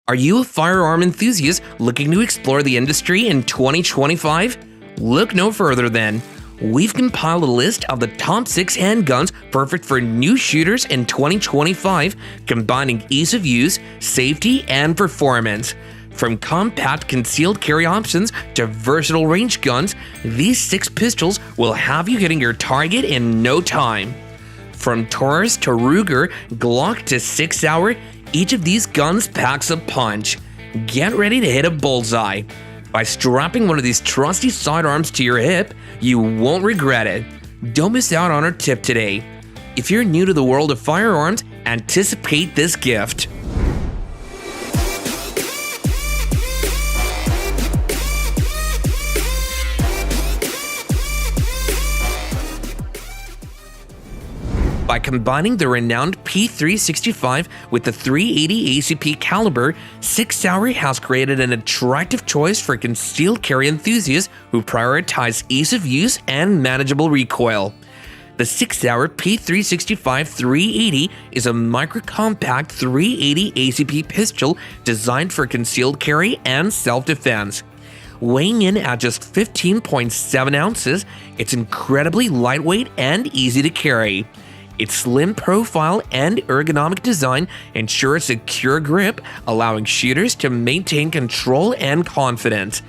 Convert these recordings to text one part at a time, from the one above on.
Are you a firearm enthusiast looking to explore the industry in 2025? Look no further then. We've compiled a list of the top 6 handguns perfect for new shooters in 2025, combining ease of use, safety, and performance. From compact concealed carry options to versatile range guns, these 6 pistols will have you hitting your target in no time. From Taurus to Ruger, Glock to Sig Sauer, each of these guns packs a punch. Get ready to hit a bullseye. By strapping one of these trusty sidearms to your hip, you won't regret it. Don't miss out on our tip today. If you're new to the world of firearms, anticipate this gift. By combining the renowned P365 with the .380 ACP caliber, Sig Sauer has created an attractive choice for concealed carry enthusiasts who prioritize ease of use and manageable recoil. The Sig Sauer P365 380 is a micro-compact .380 ACP pistol designed for concealed carry and self-defense. Weighing in at just 15.7 ounces, it's incredibly lightweight and easy to carry. Its slim profile and ergonomic design ensure a secure grip, allowing shooters to maintain control and confidence.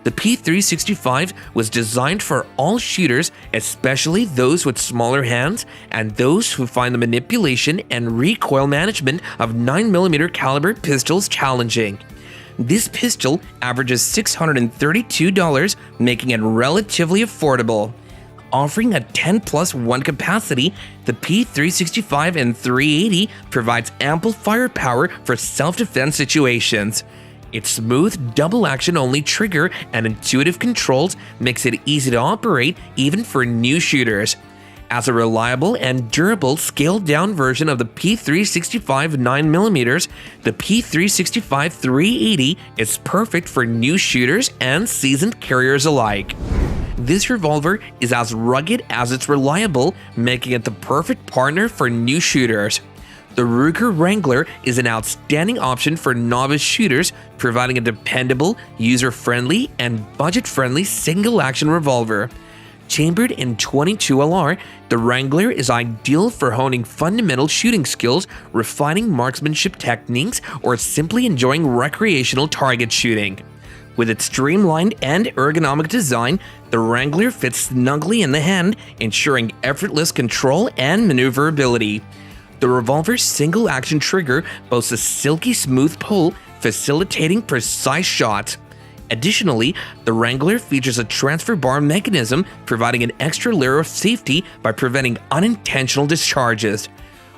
The P365 was designed for all shooters, especially those with smaller hands and those who find the manipulation and recoil management of 9mm caliber pistols challenging. This pistol averages $632, making it relatively affordable. Offering a 10+1 capacity, the P365 and 380 provides ample firepower for self-defense situations. Its smooth, double-action-only trigger and intuitive controls makes it easy to operate even for new shooters. As a reliable and durable scaled-down version of the P365 9mm, the P365 380 is perfect for new shooters and seasoned carriers alike. This revolver is as rugged as it's reliable, making it the perfect partner for new shooters. The Ruger Wrangler is an outstanding option for novice shooters, providing a dependable, user-friendly, and budget-friendly single-action revolver. Chambered in .22 LR, the Wrangler is ideal for honing fundamental shooting skills, refining marksmanship techniques, or simply enjoying recreational target shooting. With its streamlined and ergonomic design, the Wrangler fits snugly in the hand, ensuring effortless control and maneuverability. The revolver's single-action trigger boasts a silky smooth pull, facilitating precise shots. Additionally, the Wrangler features a transfer bar mechanism, providing an extra layer of safety by preventing unintentional discharges.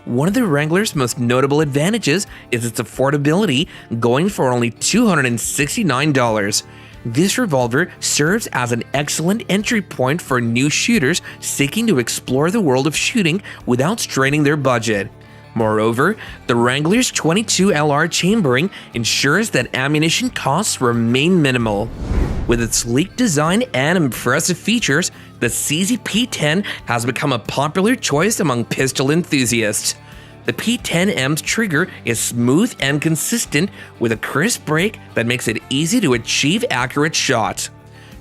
One of the Wrangler's most notable advantages is its affordability, going for only $269. This revolver serves as an excellent entry point for new shooters seeking to explore the world of shooting without straining their budget. Moreover, the Wrangler's .22 LR chambering ensures that ammunition costs remain minimal. With its sleek design and impressive features, the CZ-P10 has become a popular choice among pistol enthusiasts. The P10M's trigger is smooth and consistent, with a crisp break that makes it easy to achieve accurate shots.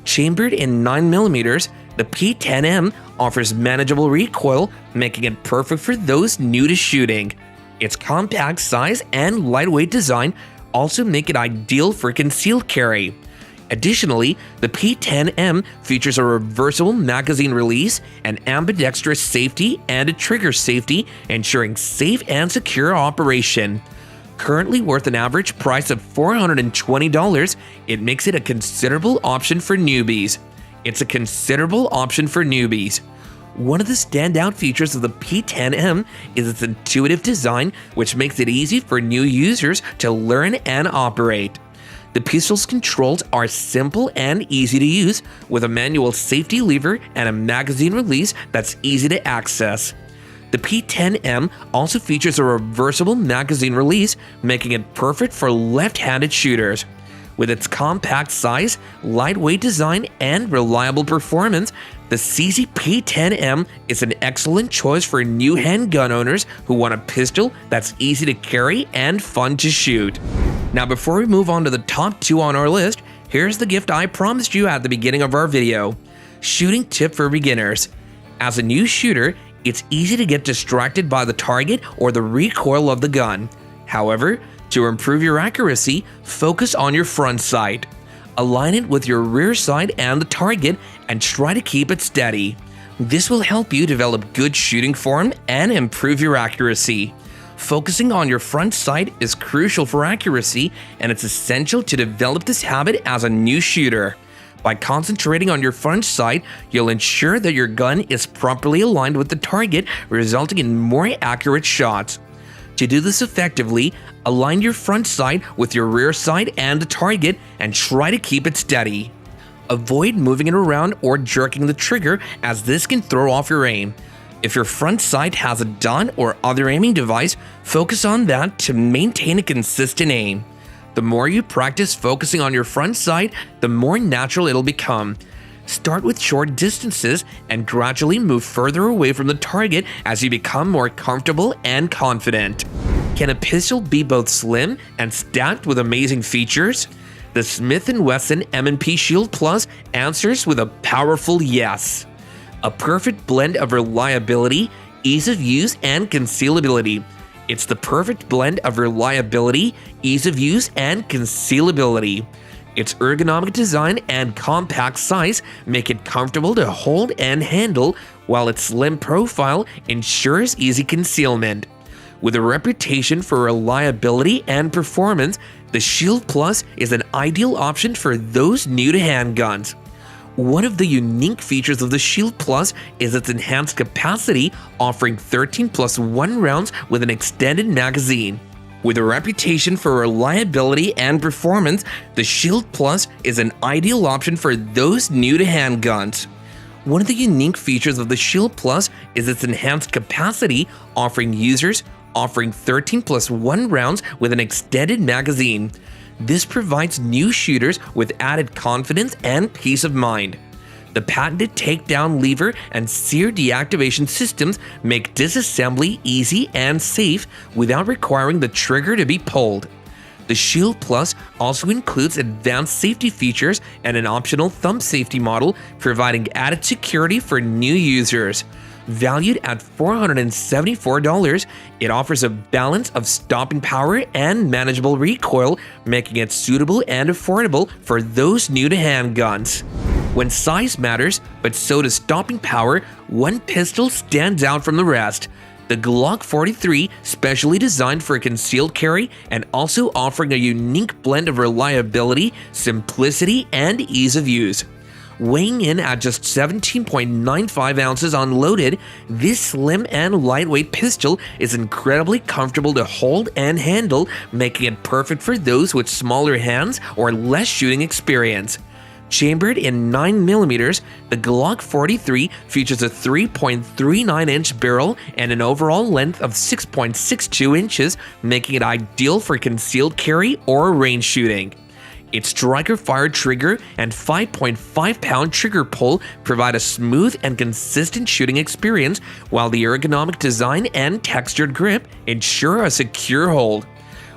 Chambered in 9mm, the P10M offers manageable recoil, making it perfect for those new to shooting. Its compact size and lightweight design also make it ideal for concealed carry. Additionally, the P10M features a reversible magazine release, an ambidextrous safety, and a trigger safety, ensuring safe and secure operation. Currently worth an average price of $420, it makes it a considerable option for newbies. One of the standout features of the P10M is its intuitive design, which makes it easy for new users to learn and operate. The pistol's controls are simple and easy to use, with a manual safety lever and a magazine release that's easy to access. The P10M also features a reversible magazine release, making it perfect for left-handed shooters. With its compact size, lightweight design, and reliable performance, the CZ-P10M is an excellent choice for new handgun owners who want a pistol that's easy to carry and fun to shoot. Now before we move on to the top 2 on our list, here's the gift I promised you at the beginning of our video. Shooting tip for beginners. As a new shooter, it's easy to get distracted by the target or the recoil of the gun. However, to improve your accuracy, focus on your front sight. Align it with your rear sight and the target and try to keep it steady. This will help you develop good shooting form and improve your accuracy. Focusing on your front sight is crucial for accuracy, and it's essential to develop this habit as a new shooter. By concentrating on your front sight, you'll ensure that your gun is properly aligned with the target, resulting in more accurate shots. To do this effectively, align your front sight with your rear sight and the target and try to keep it steady. Avoid moving it around or jerking the trigger, as this can throw off your aim. If your front sight has a dot or other aiming device, focus on that to maintain a consistent aim. The more you practice focusing on your front sight, the more natural it'll become. Start with short distances and gradually move further away from the target as you become more comfortable and confident. Can a pistol be both slim and stacked with amazing features? The Smith & Wesson M&P Shield Plus answers with a powerful yes. A perfect blend of reliability, ease of use, and concealability. It's the perfect blend of reliability, ease of use, and concealability. Its ergonomic design and compact size make it comfortable to hold and handle, while its slim profile ensures easy concealment. With a reputation for reliability and performance, the Shield Plus is an ideal option for those new to handguns. One of the unique features of the Shield Plus is its enhanced capacity, offering 13+1 rounds with an extended magazine. With a reputation for reliability and performance, the Shield Plus is an ideal option for those new to handguns. One of the unique features of the Shield Plus is its enhanced capacity, offering 13+1 rounds with an extended magazine. This provides new shooters with added confidence and peace of mind. The patented takedown lever and sear deactivation systems make disassembly easy and safe without requiring the trigger to be pulled. The Shield Plus also includes advanced safety features and an optional thumb safety model, providing added security for new users. Valued at $474, it offers a balance of stopping power and manageable recoil, making it suitable and affordable for those new to handguns. When size matters, but so does stopping power, one pistol stands out from the rest. The Glock 43, specially designed for concealed carry and also offering a unique blend of reliability, simplicity, and ease of use. Weighing in at just 17.95 ounces unloaded, this slim and lightweight pistol is incredibly comfortable to hold and handle, making it perfect for those with smaller hands or less shooting experience. Chambered in 9mm, the Glock 43 features a 3.39-inch barrel and an overall length of 6.62 inches, making it ideal for concealed carry or range shooting. Its striker-fired trigger and 5.5-pound trigger pull provide a smooth and consistent shooting experience, while the ergonomic design and textured grip ensure a secure hold.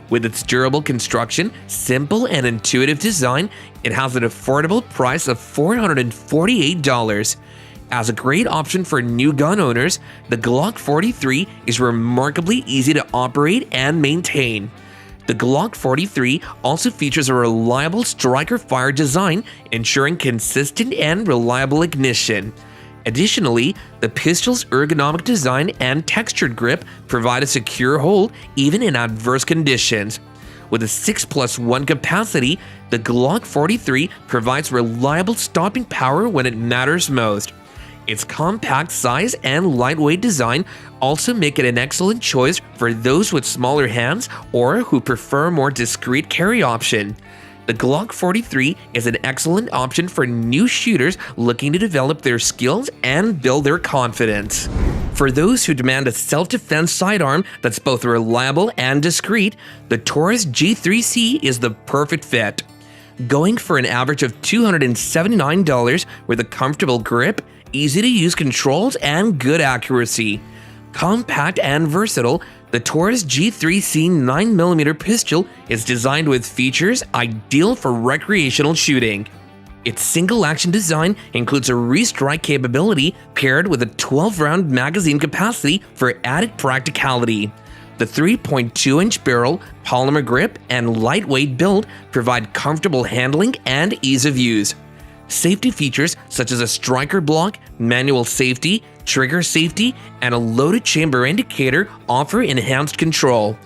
With its durable construction, simple and intuitive design, it has an affordable price of $448. As a great option for new gun owners, the Glock 43 is remarkably easy to operate and maintain. The Glock 43 also features a reliable striker-fire design, ensuring consistent and reliable ignition. Additionally, the pistol's ergonomic design and textured grip provide a secure hold even in adverse conditions. With a 6+1 capacity, the Glock 43 provides reliable stopping power when it matters most. Its compact size and lightweight design also make it an excellent choice for those with smaller hands or who prefer a more discreet carry option. The Glock 43 is an excellent option for new shooters looking to develop their skills and build their confidence. For those who demand a self-defense sidearm that's both reliable and discreet, the Taurus G3C is the perfect fit. Going for an average of $279 with a comfortable grip, easy-to-use controls, and good accuracy. Compact and versatile, The Taurus G3C 9mm pistol is designed with features ideal for recreational shooting. Its single-action design includes a restrike capability paired with a 12-round magazine capacity for added practicality. The 3.2-inch barrel, polymer grip, and lightweight build provide comfortable handling and ease of use. Safety features such as a striker block, manual safety, trigger safety, and a loaded chamber indicator offer enhanced control.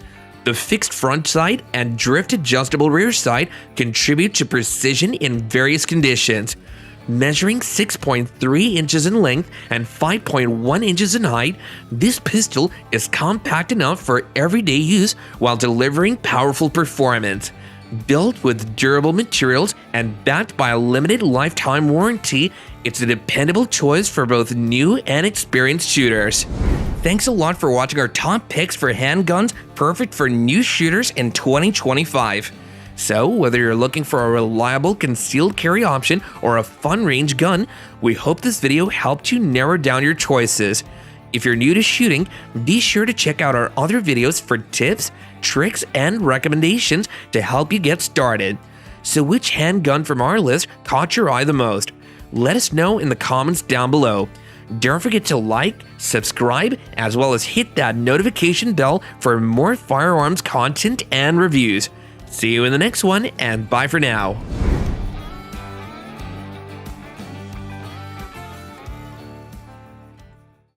The fixed front sight and drift adjustable rear sight contribute to precision in various conditions. Measuring 6.3 inches in length and 5.1 inches in height, this pistol is compact enough for everyday use while delivering powerful performance. Built with durable materials and backed by a limited lifetime warranty, it's a dependable choice for both new and experienced shooters. Thanks a lot for watching our top picks for handguns perfect for new shooters in 2025. So, whether you're looking for a reliable concealed carry option or a fun range gun, we hope this video helped you narrow down your choices. If you're new to shooting, be sure to check out our other videos for tips, tricks, and recommendations to help you get started. So which handgun from our list caught your eye the most? Let us know in the comments down below. Don't forget to like, subscribe, as well as hit that notification bell for more firearms content and reviews. See you in the next one, and bye for now.